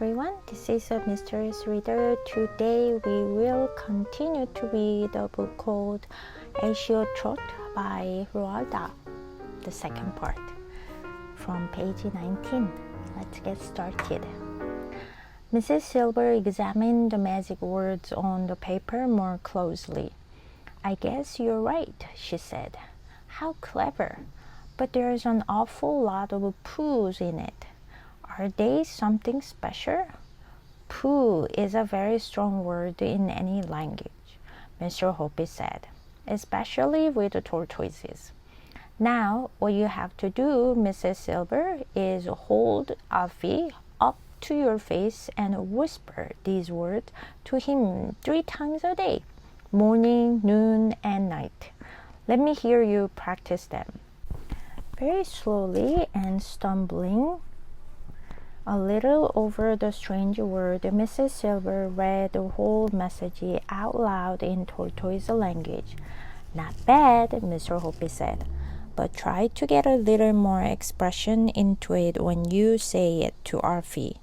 everyone, this is a Mysterious Reader. Today we will continue to read a book called Asiotrot by Roald Dahl, the second part, from page 19. Let's get started. Mrs. Silver examined the magic words on the paper more closely. I guess you're right, she said. How clever. But there's an awful lot of poos in it. Are they something special? Pooh is a very strong word in any language, Mr. Hopi said, especially with the tortoises. Now, what you have to do, Mrs. Silver, is hold Alfie up to your face and whisper these words to him 3 times a day, morning, noon, and night. Let me hear you practice them. Very slowly and stumbling a little over the strange word, Mrs. Silver read the whole message out loud in tortoise language. Not bad, Mr. Hopi said, but try to get a little more expression into it when you say it to Alfie.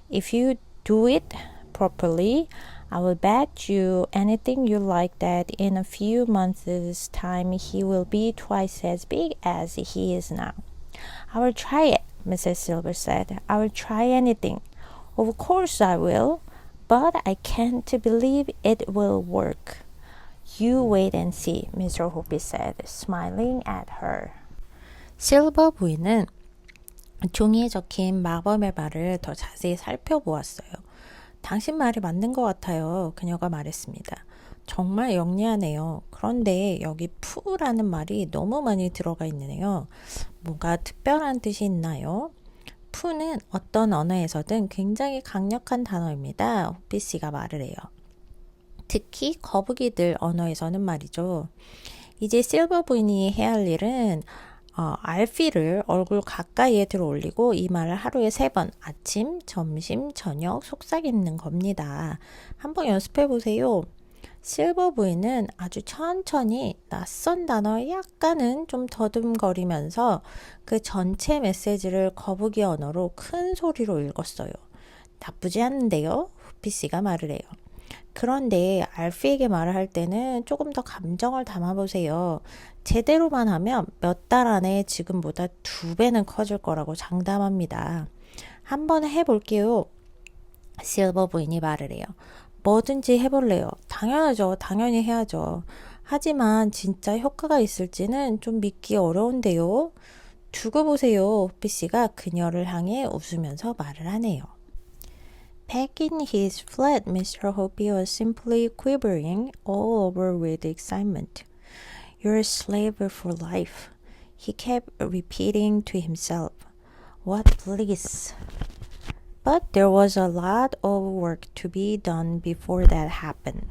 If you do it properly, I will bet you anything you like that in a few months' time he will be twice as big as he is now. I will try it, Mrs. Silver said. I will try anything. Of course I will, but I can't believe it will work. You wait and see, Mr. Hopi said, smiling at her. 실버 부인은 종이에 적힌 마법의 말을 더 자세히 살펴보았어요. 당신 말이 맞는 것 같아요. 그녀가 말했습니다. 정말 영리하네요. 그런데 여기 푸라는 말이 너무 많이 들어가 있네요. 뭔가 특별한 뜻이 있나요? 푸는 어떤 언어에서든 굉장히 강력한 단어입니다. 호피 씨가 말을 해요. 특히 거북이들 언어에서는 말이죠. 이제 실버 부인이 해야 할 일은 알피를 얼굴 가까이에 들어 올리고 이 말을 하루에 3번, 아침, 점심, 저녁 속삭이는 겁니다. 한번 연습해 보세요. 실버 부인은 아주 천천히 낯선 단어 약간은 좀 더듬거리면서 그 전체 메시지를 거북이 언어로 큰 소리로 읽었어요. 나쁘지 않은데요? 후피 씨가 말을 해요. 그런데 알피에게 말을 할 때는 조금 더 감정을 담아보세요. 제대로만 하면 몇 달 안에 지금보다 2배는 커질 거라고 장담합니다. 한번 해볼게요. 실버 부인이 말을 해요. 뭐든지 해볼래요. 당연하죠. 당연히 해야죠. 하지만 진짜 효과가 있을지는 좀 믿기 어려운데요. 두고 보세요. 호피 씨가 그녀를 향해 웃으면서 말을 하네요. Back in his flat, Mr. Hopi was simply quivering all over with excitement. You're a slave for life, he kept repeating to himself. What bliss! But there was a lot of work to be done before that happened.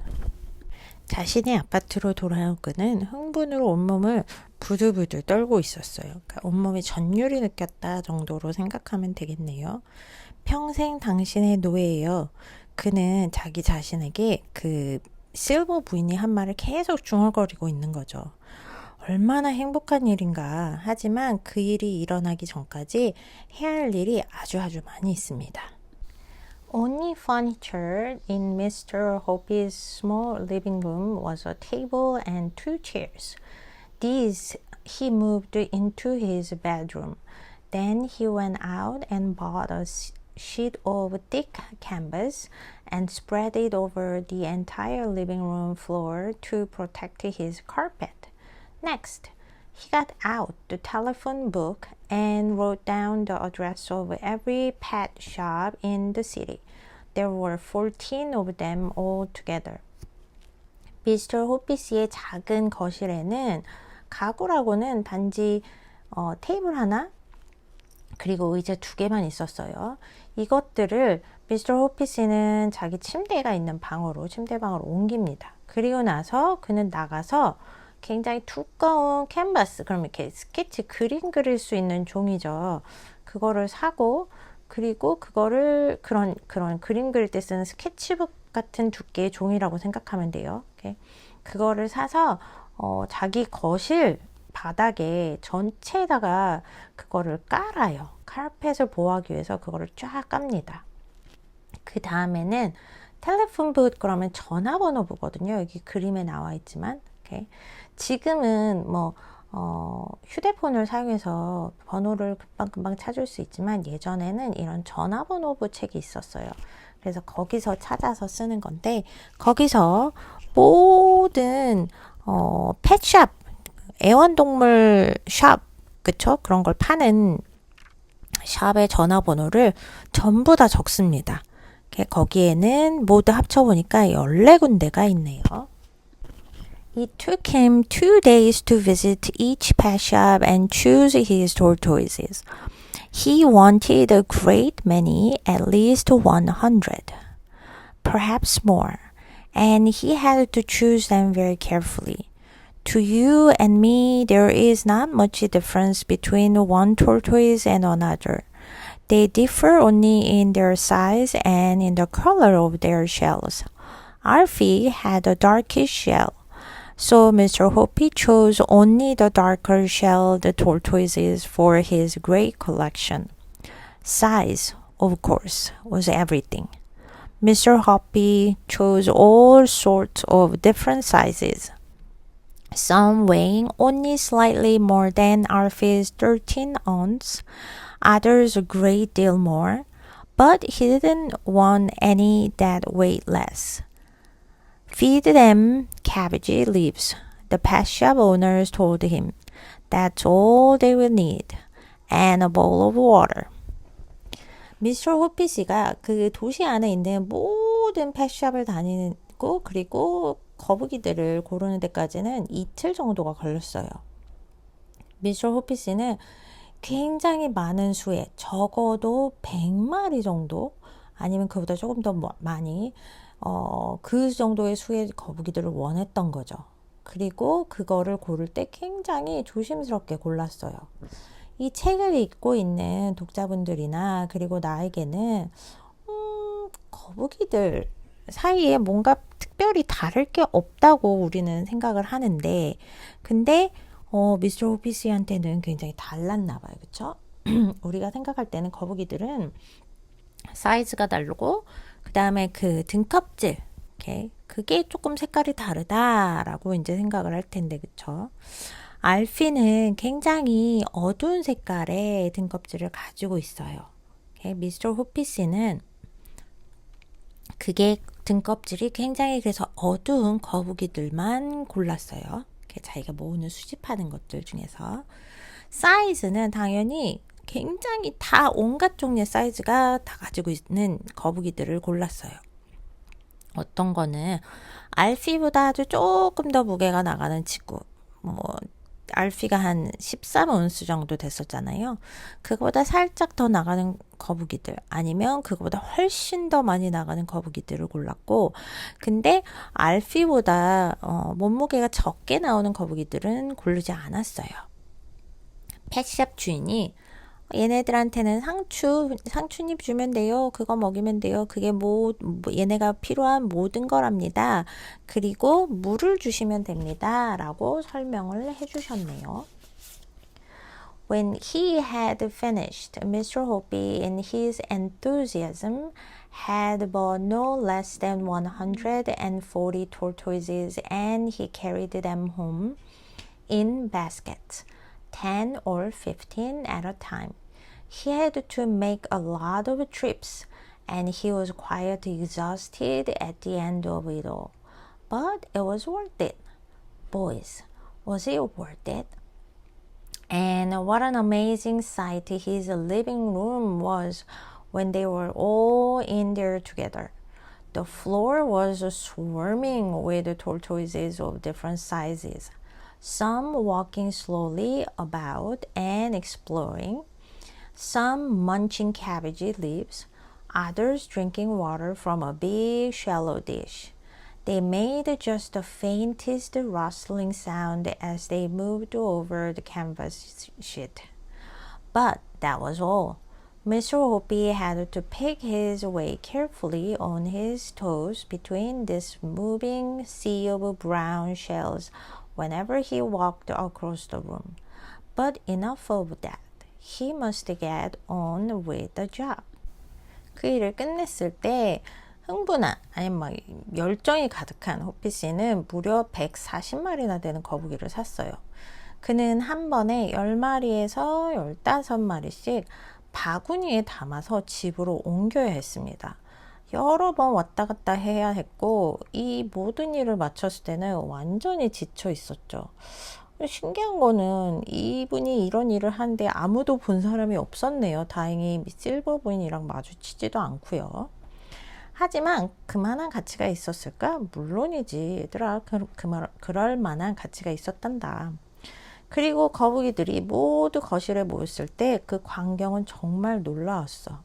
자신의 아파트로 돌아온 그는 흥분으로 온몸을 부들부들 떨고 있었어요. 그러니까 온몸에 전율이 느꼈다 정도로 생각하면 되겠네요. 평생 당신의 노예예요. 그는 자기 자신에게 그 실버 부인이 한 말을 계속 중얼거리고 있는 거죠. 얼마나 행복한 일인가. 하지만 그 일이 일어나기 전까지 해야 할 일이 아주 많이 있습니다. Only furniture in Mr. Hopi's small living room was a table and 2 chairs. These he moved into his bedroom. Then he went out and bought a sheet of thick canvas and spread it over the entire living room floor to protect his carpet. Next, he got out the telephone book and wrote down the address of every pet shop in the city. There were 14 of them all together. 미스터 호피 씨의 작은 거실에는 가구라고는 단지 테이블 하나 그리고 의자 2개만 있었어요. 이것들을 미스터 호피 씨는 자기 침대가 있는 침대방으로 옮깁니다. 그리고 나서 그는 나가서 굉장히 두꺼운 캔버스, 그럼 이렇게 스케치 그림 그릴 수 있는 종이죠. 그거를 사고 그리고 그거를 그런 그림 그릴 때 쓰는 스케치북 같은 두께의 종이라고 생각하면 돼요. 그거를 사서 자기 거실 바닥에 전체에다가 그거를 깔아요. 카펫을 보호하기 위해서 그거를 쫙 깝니다. 그 다음에는 텔레폰 부트 그러면 전화번호부거든요. 여기 그림에 나와 있지만 okay. 지금은 뭐 휴대폰을 사용해서 번호를 금방금방 찾을 수 있지만 예전에는 이런 전화번호부 책이 있었어요. 그래서 거기서 찾아서 쓰는 건데 거기서 모든 펫샵, 애완동물 샵, 그쵸? 그런 걸 파는 샵의 전화번호를 전부 다 적습니다. 거기에는 모두 합쳐보니까 14군데가 있네요. It took him 2 days to visit each pet shop and choose his tortoises. He wanted a great many, at least 100, perhaps more, and he had to choose them very carefully. To you and me, there is not much difference between one tortoise and another. They differ only in their size and in the color of their shells. Alfie had a darkish shell, so Mr. Hoppy chose only the darker shelled tortoises for his great collection. Size, of course, was everything. Mr. Hoppy chose all sorts of different sizes, some weighing only slightly more than Alfie's 13 ounce, others a great deal more, but he didn't want any that weighed less. Feed them cabbage leaves, the pet shop owners told him. That's all they will need, and a bowl of water. 미스터 호피 씨가 그 도시 안에 있는 모든 펫샵을 다니고 그리고 거북이들을 고르는 데까지는 이틀 정도가 걸렸어요. 미스터 호피 씨는 굉장히 많은 수의 적어도 100마리 정도 아니면 그보다 조금 더 많이 그 정도의 수의 거북이들을 원했던 거죠. 그리고 그거를 고를 때 굉장히 조심스럽게 골랐어요. 이 책을 읽고 있는 독자분들이나 그리고 나에게는 거북이들 사이에 뭔가 특별히 다를 게 없다고 우리는 생각을 하는데 근데 미스터 호피씨한테는 굉장히 달랐나 봐요. 그쵸? 우리가 생각할 때는 거북이들은 사이즈가 다르고 그 다음에 그 등껍질 그게 조금 색깔이 다르다라고 이제 생각을 할 텐데 그쵸? 알피는 굉장히 어두운 색깔의 등껍질을 가지고 있어요. 미스터 호피씨는 그게 등껍질이 굉장히 그래서 어두운 거북이들만 골랐어요. 자기가 모으는 수집하는 것들 중에서 사이즈는 당연히 굉장히 다 온갖 종류의 사이즈가 다 가지고 있는 거북이들을 골랐어요. 어떤 거는 알피보다 아주 조금 더 무게가 나가는 친구 알피가 한 13온스 정도 됐었잖아요. 그거보다 살짝 더 나가는 거북이들 아니면 그거보다 훨씬 더 많이 나가는 거북이들을 골랐고 근데 알피보다 몸무게가 적게 나오는 거북이들은 고르지 않았어요. 펫샵 주인이 얘네들한테는 상추잎 주면 돼요. 그거 먹이면 돼요. 그게 얘네가 필요한 모든 거랍니다. 그리고 물을 주시면 됩니다. 라고 설명을 해주셨네요. When he had finished, Mr. Hoppy, in his enthusiasm, had bought no less than 140 tortoises, and he carried them home in baskets, 10 or 15 at a time. He had to make a lot of trips, and he was quite exhausted at the end of it all. But it was worth it. Boys, was it worth it? And what an amazing sight his living room was when they were all in there together. The floor was swarming with tortoises of different sizes, some walking slowly about and exploring, some munching cabbage leaves, others drinking water from a big shallow dish. They made just the faintest rustling sound as they moved over the canvas sheet. But that was all. Mr. Hoppy had to pick his way carefully on his toes between this moving sea of brown shells whenever he walked across the room. But enough of that. He must get on with the job. 그 일을 끝냈을 때 흥분한 아니면 막 열정이 가득한 호피 씨는 무려 140마리나 되는 거북이를 샀어요. 그는 한 번에 10마리에서 15마리씩 바구니에 담아서 집으로 옮겨야 했습니다. 여러 번 왔다 갔다 해야 했고 이 모든 일을 마쳤을 때는 완전히 지쳐 있었죠. 신기한 거는 이분이 이런 일을 하는데 아무도 본 사람이 없었네요. 다행히 실버 부인이랑 마주치지도 않고요. 하지만 그만한 가치가 있었을까? 물론이지. 얘들아, 그럴 만한 가치가 있었단다. 그리고 거북이들이 모두 거실에 모였을 때 그 광경은 정말 놀라웠어.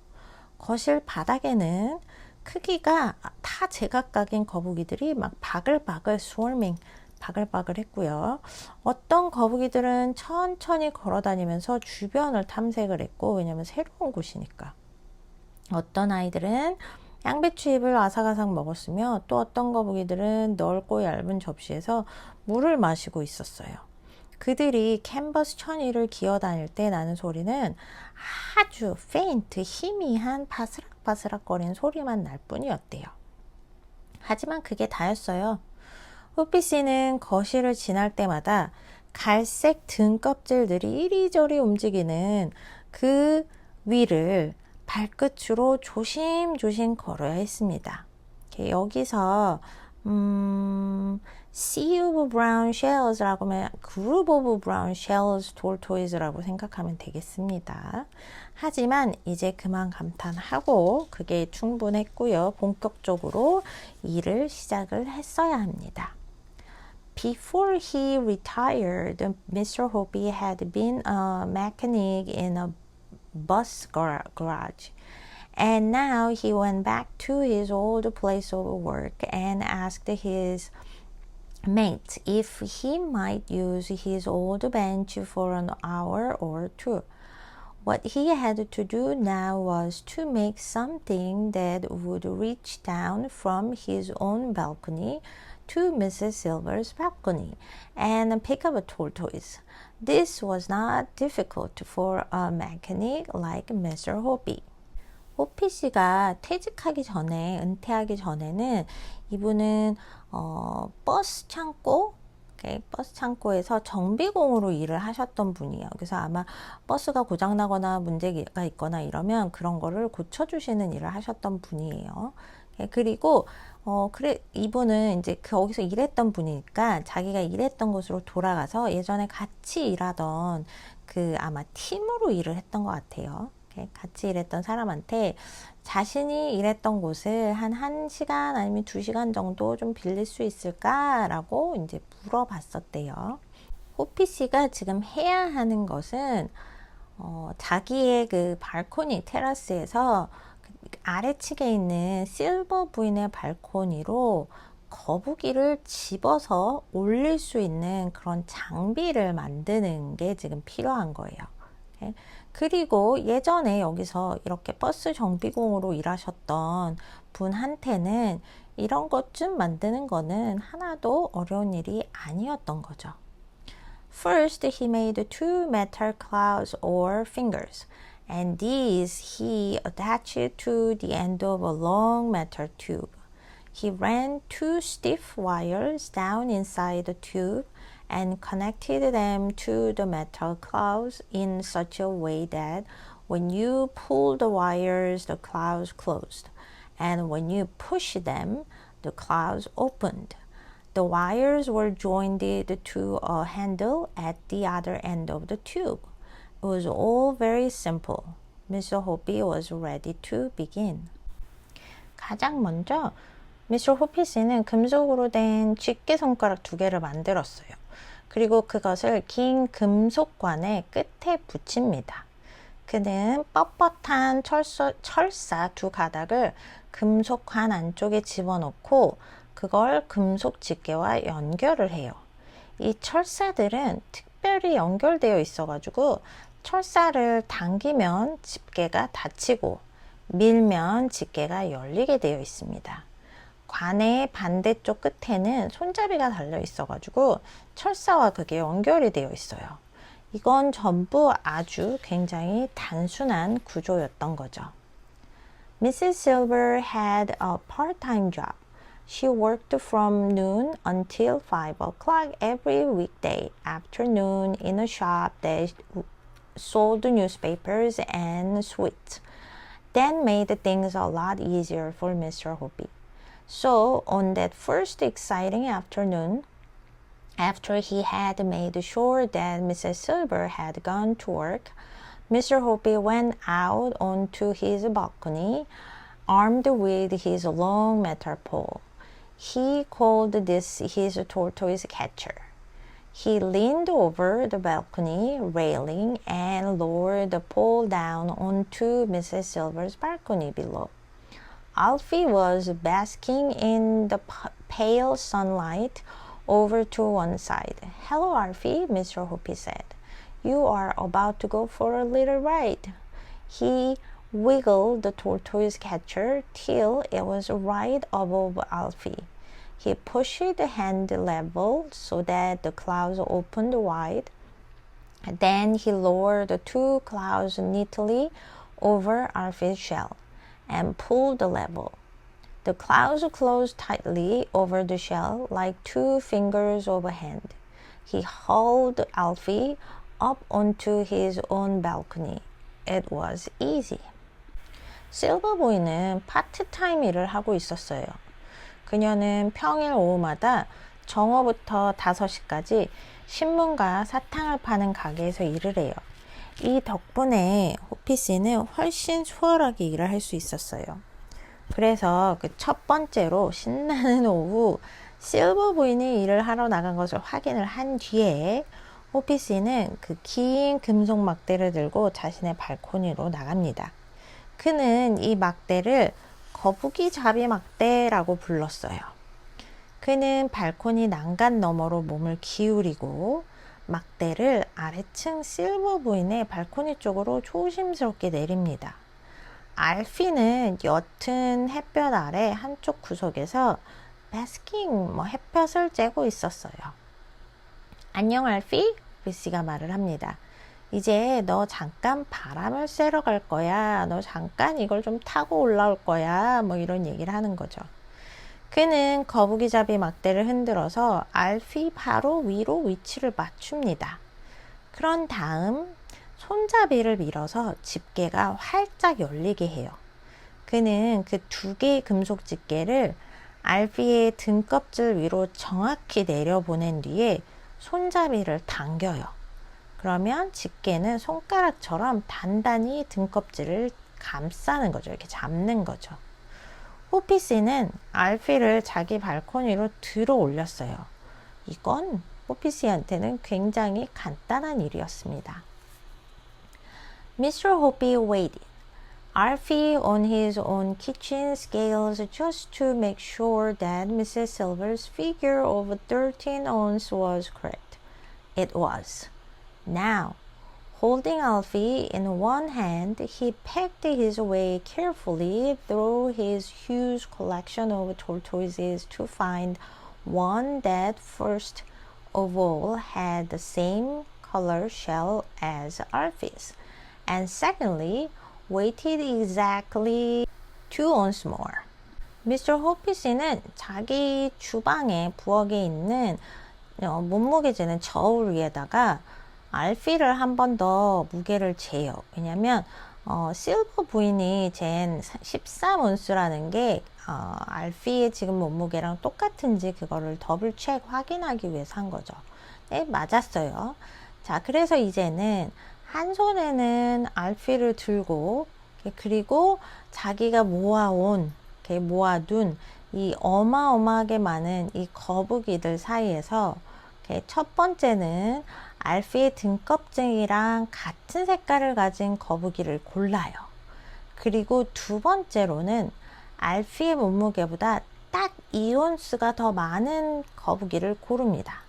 거실 바닥에는 크기가 다 제각각인 거북이들이 막 바글바글 swarming, 바글바글 했고요. 어떤 거북이들은 천천히 걸어 다니면서 주변을 탐색을 했고, 왜냐면 새로운 곳이니까. 어떤 아이들은 양배추잎을 아삭아삭 먹었으며 또 어떤 거북이들은 넓고 얇은 접시에서 물을 마시고 있었어요. 그들이 캔버스 천위를 기어다닐 때 나는 소리는 아주 페인트, 희미한 바스락바스락거리는 소리만 날 뿐이었대요. 하지만 그게 다였어요. 호피 씨는 거실을 지날 때마다 갈색 등껍질들이 이리저리 움직이는 그 위를 발끝으로 조심조심 걸어야 했습니다. 여기서 Sea of Brown Shells라고 하면 Group of Brown Shells Tortoises라고 생각하면 되겠습니다. 하지만 이제 그만 감탄하고 그게 충분했고요. 본격적으로 일을 시작을 했어야 합니다. Before he retired, Mr. Hopi had been a mechanic in a bus garage. And now he went back to his old place of work and asked his mate if he might use his old bench for an hour or two. What he had to do now was to make something that would reach down from his own balcony to Mrs. Silver's balcony and pick up a tortoise. This was not difficult for a mechanic like Mr. Hopi. 호피 씨가 퇴직하기 전에, 은퇴하기 전에는 이분은 버스 창고에서 정비공으로 일을 하셨던 분이에요. 그래서 아마 버스가 고장나거나 문제가 있거나 이러면 그런 거를 고쳐주시는 일을 하셨던 분이에요. 그리고 이분은 이제 거기서 일했던 분이니까 자기가 일했던 곳으로 돌아가서 예전에 같이 일하던 아마 팀으로 일을 했던 것 같아요. 같이 일했던 사람한테 자신이 일했던 곳을 한 1시간 아니면 2시간 정도 좀 빌릴 수 있을까라고 이제 물어봤었대요. 호피 씨가 지금 해야 하는 것은 자기의 그 발코니 테라스에서 아래측에 있는 실버 부인의 발코니로 거북이를 집어서 올릴 수 있는 그런 장비를 만드는 게 지금 필요한 거예요. 그리고 예전에 여기서 이렇게 버스 정비공으로 일하셨던 분한테는 이런 것 좀 만드는 거는 하나도 어려운 일이 아니었던 거죠. First, he made 2 metal claws or fingers, and these he attached to the end of a long metal tube. He ran 2 stiff wires down inside the tube and connected them to the metal claws in such a way that when you pull the wires, the claws closed, and when you push them, the claws opened. The wires were joined to a handle at the other end of the tube. It was all very simple. Mr. Hopi was ready to begin. 가장 먼저 미스터 호피 씨는 금속으로 된 쥐개 손가락 2개를 만들었어요. 그리고 그것을 긴 금속관의 끝에 붙입니다. 그는 뻣뻣한 철사 2 가닥을 금속관 안쪽에 집어넣고 그걸 금속 집게와 연결을 해요. 이 철사들은 특별히 연결되어 있어가지고 철사를 당기면 집게가 닫히고 밀면 집게가 열리게 되어 있습니다. 관의 반대쪽 끝에는 손잡이가 달려 있어가지고 철사와 그게 연결이 되어 있어요. 이건 전부 아주 굉장히 단순한 구조였던 거죠. Mrs. Silver had a part-time job. She worked from noon until 5 o'clock every weekday afternoon in a shop that sold newspapers and sweets. That made things a lot easier for Mr. Hopi. So on that first exciting afternoon, after he had made sure that Mrs. Silver had gone to work, Mr. Hopi went out onto his balcony, armed with his long metal pole. He called this his tortoise catcher. He leaned over the balcony railing and lowered the pole down onto Mrs. Silver's balcony below. Alfie was basking in the pale sunlight over to one side. "Hello, Alfie," Mr. Hopi said. "You are about to go for a little ride." He wiggled the tortoise catcher till it was right above Alfie. He pushed the hand level so that the clouds opened wide. Then he lowered the two clouds neatly over Alfie's shell and pulled the level. The clouds closed tightly over the shell like two fingers of a hand. He hauled Alfie up onto his own balcony. It was easy. 실버보이는 파트타임 일을 하고 있었어요. 그녀는 평일 오후마다 정오부터 5시까지 신문과 사탕을 파는 가게에서 일을 해요. 이 덕분에 호피 씨는 훨씬 수월하게 일을 할 수 있었어요. 그래서 그 첫 번째로 신나는 오후 실버 부인이 일을 하러 나간 것을 확인을 한 뒤에 호피 씨는 그 긴 금속 막대를 들고 자신의 발코니로 나갑니다. 그는 이 막대를 거북이 잡이 막대라고 불렀어요. 그는 발코니 난간 너머로 몸을 기울이고 막대를 아래층 실버 부인의 발코니 쪽으로 조심스럽게 내립니다. 알피는 옅은 햇볕 아래 한쪽 구석에서 베스킹, 햇볕을 쬐고 있었어요. "안녕 알피?" 비씨가 말을 합니다. "이제 너 잠깐 바람을 쐬러 갈 거야. 너 잠깐 이걸 좀 타고 올라올 거야." 이런 얘기를 하는 거죠. 그는 거북이잡이 막대를 흔들어서 알피 바로 위로 위치를 맞춥니다. 그런 다음 손잡이를 밀어서 집게가 활짝 열리게 해요. 그는 그 두 개의 금속 집게를 알피의 등껍질 위로 정확히 내려보낸 뒤에 손잡이를 당겨요. 그러면 집게는 손가락처럼 단단히 등껍질을 감싸는 거죠. 이렇게 잡는 거죠. 호피 씨는 알피를 자기 발코니로 들어 올렸어요. 이건 호피 씨한테는 굉장히 간단한 일이었습니다. Mr. Hopi waited. Alfie on his own kitchen scales just to make sure that Mrs. Silver's figure of 13 ounces was correct. It was. Now, holding Alfie in one hand, he pegged his way carefully through his huge collection of tortoises to find one that first of all had the same color shell as Alfie's, and secondly, waited exactly 2 ounces more. Mr. 호피 씨는 자기 주방에 부엌에 있는 몸무게 재는 저울 위에다가 알피를 한 번 더 무게를 재요. 왜냐면 실버 부인이 잰 13온스라는 게 알피의 지금 몸무게랑 똑같은지 그거를 더블 체크 확인하기 위해서 한 거죠. 네, 맞았어요. 자, 그래서 이제는 한 손에는 알피를 들고 그리고 자기가 모아둔 이 어마어마하게 많은 이 거북이들 사이에서 첫 번째는 알피의 등껍질이랑 같은 색깔을 가진 거북이를 골라요. 그리고 두 번째로는 알피의 몸무게보다 딱 2온스가 더 많은 거북이를 고릅니다.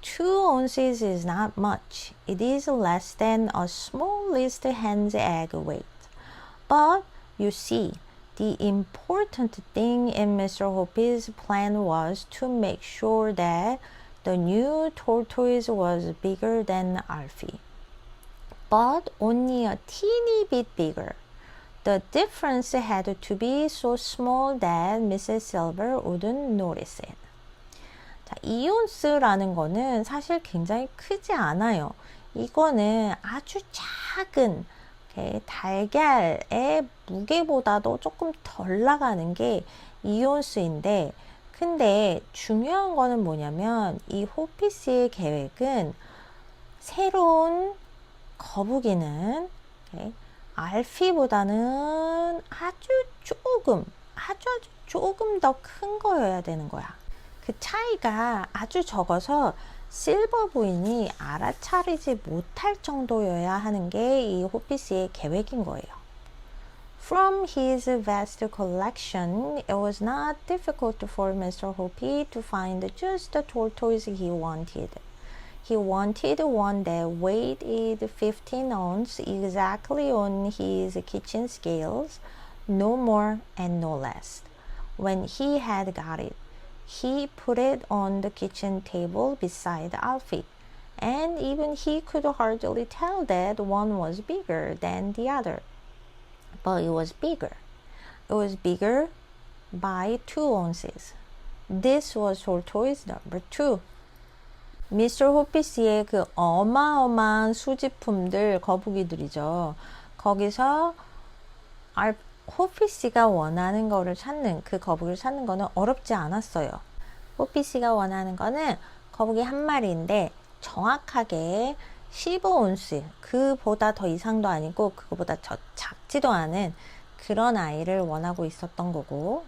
2 ounces is not much. It is less than a smallest hen's egg weight. But you see, the important thing in Mr. Hopi's plan was to make sure that the new tortoise was bigger than Alfie, but only a teeny bit bigger. The difference had to be so small that Mrs. Silver wouldn't notice it. 자, 2온스라는 거는 사실 굉장히 크지 않아요. 이거는 아주 작은 달걀의 무게보다도 조금 덜 나가는 게 2온스인데, 근데 중요한 거는 뭐냐면 이 호피 씨의 계획은 새로운 거북이는 알피보다는 아주 조금 더 큰 거여야 되는 거야. 그 차이가 아주 적어서 실버 부인이 알아차리지 못할 정도여야 하는 게 이 호피 씨의 계획인 거예요. From his vast collection, it was not difficult for Mr. Hopi to find just the tortoise he wanted. He wanted one that weighed 15 ounces exactly on his kitchen scales, no more and no less. When he had got it, he put it on the kitchen table beside Alfie, and even he could hardly tell that one was bigger than the other. But it was bigger. It was bigger by 2 ounces. This was tortoise number 2. 미스터 호피 씨의 그 어마어마한 수집품들, 거북이들이죠. 거기서 호피 씨가 원하는 거를 찾는, 그 거북이를 찾는 거는 어렵지 않았어요. 호피 씨가 원하는 거는 거북이 한 마리인데 정확하게 15온스, 그보다 더 이상도 아니고 그거보다 더 작지도 않은 그런 아이를 원하고 있었던 거고,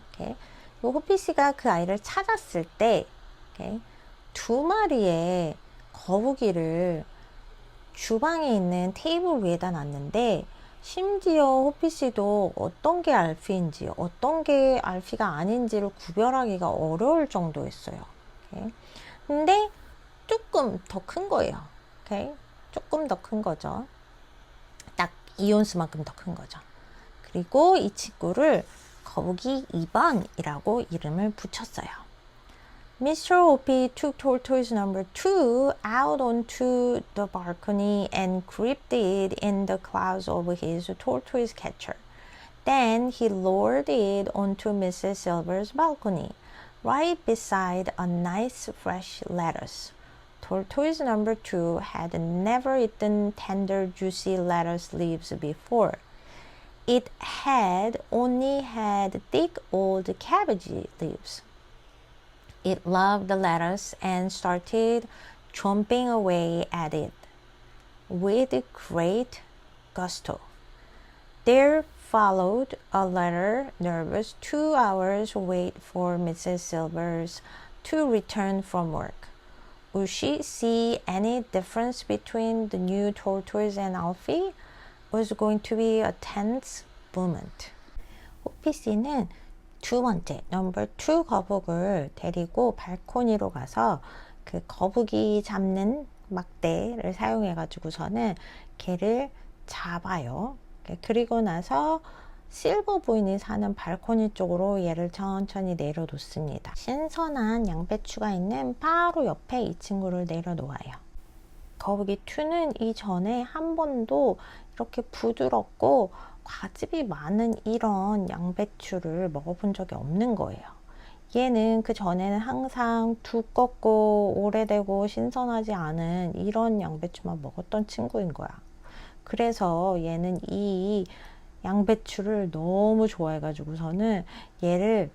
호피 씨가 그 아이를 찾았을 때 2마리의 거북이를 주방에 있는 테이블 위에다 놨는데, 심지어 호피 씨도 어떤 게 알피인지 어떤 게 알피가 아닌지를 구별하기가 어려울 정도였어요. 근데 조금 더 큰 거예요. 조금 더 큰 거죠. 딱 2온스만큼 더 큰 거죠. 그리고 이 친구를 거북이 2번이라고 이름을 붙였어요. Mr. Hopi took tortoise number 2 out onto the balcony and gripped it in the claws of his tortoise catcher. Then he lowered it onto Mrs. Silver's balcony, right beside a nice fresh lettuce. Tortoise number 2 had never eaten tender, juicy lettuce leaves before. It had only had thick old cabbage leaves. It loved the lettuce and started chomping away at it with great gusto. There followed a rather nervous 2 hours wait for Mrs. Silvers to return from work. Would she see any difference between the new tortoise and Alfie? It was going to be a tense moment. 호피 씨는 두 번째, 넘버 2 거북을 데리고 발코니로 가서 그 거북이 잡는 막대를 사용해 가지고서는 걔를 잡아요. 그리고 나서 실버 부인이 사는 발코니 쪽으로 얘를 천천히 내려놓습니다. 신선한 양배추가 있는 바로 옆에 이 친구를 내려놓아요. 거북이 2는 이전에 한 번도 이렇게 부드럽고 과즙이 많은 이런 양배추를 먹어본 적이 없는 거예요. 얘는 그 전에는 항상 두껍고 오래되고 신선하지 않은 이런 양배추만 먹었던 친구인 거야. 그래서 얘는 이 양배추를 너무 좋아해가지고서는 얘를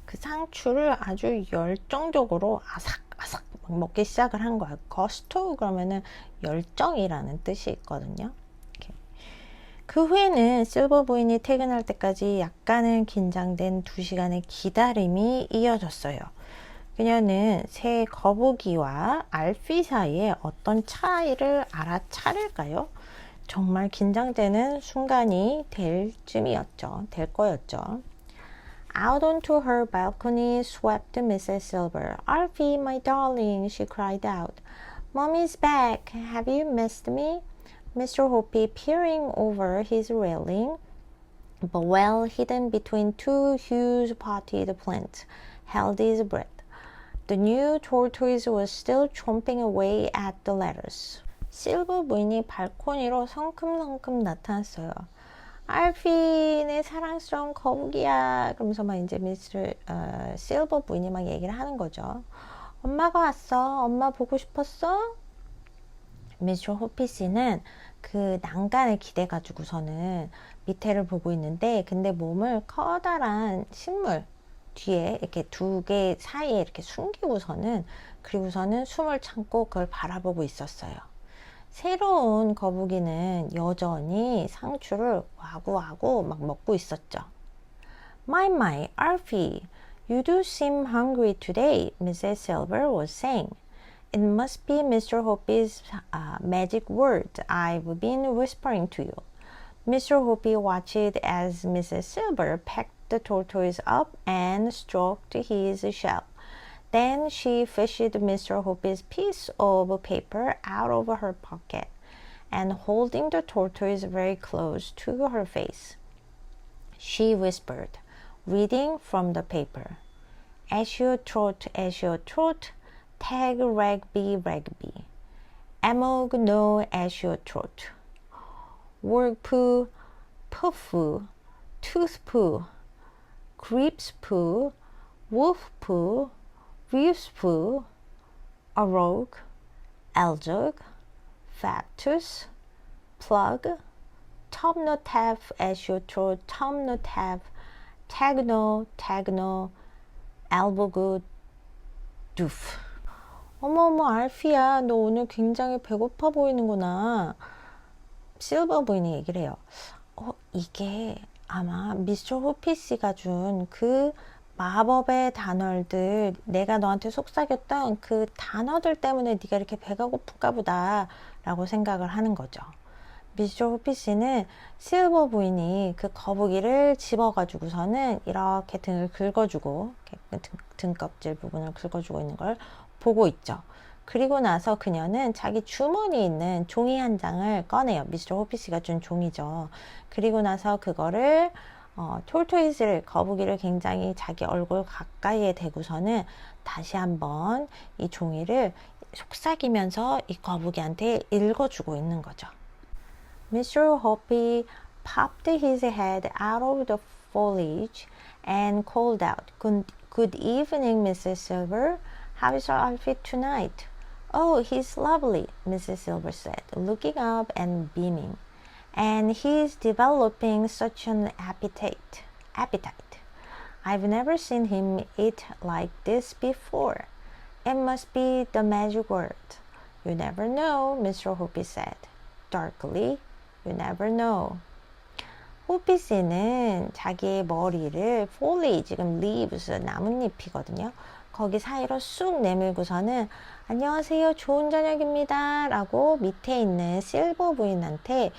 그 상추를 아주 열정적으로 아삭아삭 먹기 시작을 한 거야. 거스토 그러면은 열정이라는 뜻이 있거든요. 그 후에는 실버 부인이 퇴근할 때까지 약간은 긴장된 2시간의 기다림이 이어졌어요. 그녀는 새 거북이와 알피 사이에 어떤 차이를 알아차릴까요? 정말 긴장되는 순간이 될 거였죠. Out onto her balcony swept Mrs. Silver. Alfie, my darling, she cried out. Mommy's back. Have you missed me? Mr. Hopi, peering over his railing, but well hidden between 2 huge potted plants, held his breath. The new tortoise was still chomping away at the lettuce. 실버 부인이 발코니로 성큼성큼 나타났어요. 알피는 사랑스러운 거북이야. 그러면서 막 이제 미스터 실버 부인이 막 얘기를 하는 거죠. 엄마가 왔어. 엄마 보고 싶었어? 미스터 호피씨는 그 난간을 기대가지고서는 밑에를 보고 있는데, 근데 몸을 커다란 식물 뒤에 이렇게 두 개 사이에 이렇게 숨기고서는, 그리고서는 숨을 참고 그걸 바라보고 있었어요. 새로운 거북이는 여전히 상추를 와구와구 막 먹고 있었죠. My, Alfie, you do seem hungry today, Mrs. Silver was saying. It must be Mr. Hopi's magic word I've been whispering to you. Mr. Hopi watched as Mrs. Silver packed the tortoise up and stroked his shell. Then she fished Mr. Hopi's piece of paper out of her pocket and holding the tortoise very close to her face, she whispered, reading from the paper, As you trot, tag ragby, ragby. Amog no as you trot. Work poo, puff poo, tooth poo, creeps poo, wolf poo, reefs poo, a rogue, eldog, fatuous, plug, top no tap as you trot, tom no tap, tag no, elbow good, doof. 어머 알피야, 너 오늘 굉장히 배고파 보이는구나. 실버 부인이 얘기를 해요. 이게 아마 미스터 호피 씨가 준 그 마법의 단어들, 내가 너한테 속삭였던 그 단어들 때문에 네가 이렇게 배가 고픈가 보다 라고 생각을 하는 거죠. 미스터 호피 씨는 실버 부인이 그 거북이를 집어가지고서는 이렇게 등을 긁어주고, 등껍질 부분을 긁어주고 있는 걸 보고 있죠. 그리고 나서 그녀는 자기 주머니에 있는 종이 한 장을 꺼내요. 미스터 호피 씨가 준 종이죠. 그리고 나서 그거를 톨토이즈를, 거북이를 굉장히 자기 얼굴 가까이에 대고서는 다시 한번 이 종이를 속삭이면서 이 거북이한테 읽어주고 있는 거죠. Mr. Hopi popped his head out of the foliage and called out, Good evening, Mrs. Silver. How is Alfie tonight? Oh, he's lovely, Mrs. Silver said, looking up and beaming. And he's developing such an appetite. I've never seen him eat like this before. It must be the magic word. You never know, Mr. Hopi said, darkly. You never know. 호피 씨는 자기의 머리를 foliage, 지금 leaves, 나뭇잎이거든요. 거기 사이로 쑥 내밀고서는 안녕하세요, 좋은 저녁입니다 라고 밑에 있는 실버 부인한테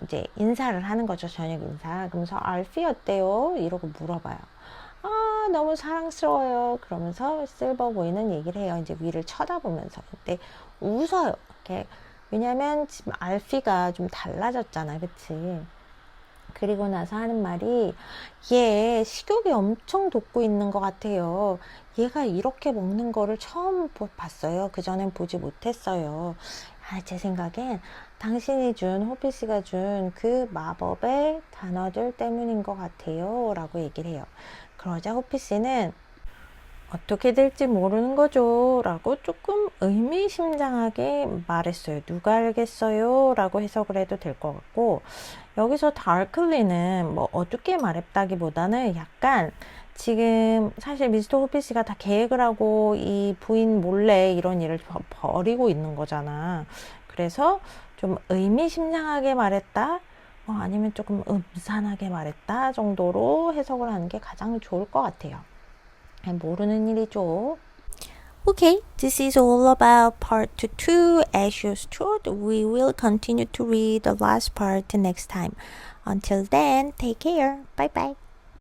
이제 인사를 하는 거죠. 저녁 인사. 그러면서 알피 어때요? 이러고 물어봐요. 아, 너무 사랑스러워요. 그러면서 실버 부인은 얘기를 해요. 이제 위를 쳐다보면서. 근데 웃어요. 이렇게. 왜냐면 지금 알피가 좀 달라졌잖아. 그치? 그리고 나서 하는 말이, 얘 식욕이 엄청 돋고 있는 것 같아요. 얘가 이렇게 먹는 거를 처음 봤어요. 그전엔 보지 못했어요. 제 생각엔 당신이 준, 호피 씨가 준 그 마법의 단어들 때문인 것 같아요 라고 얘기를 해요. 그러자 호피 씨는 어떻게 될지 모르는 거죠 라고 조금 의미심장하게 말했어요. 누가 알겠어요 라고 해석을 해도 될 것 같고, 여기서 darkly는 뭐 어둡게 말했다기보다는 약간 지금 사실 미스터 호피 씨가 다 계획을 하고 이 부인 몰래 이런 일을 벌이고 있는 거잖아. 그래서 좀 의미심장하게 말했다, 아니면 조금 음산하게 말했다 정도로 해석을 하는 게 가장 좋을 것 같아요. 모르는 일이죠. Okay, this is all about part 2, Ashes Truth. We will continue to read the last part next time. Until then, take care. Bye bye.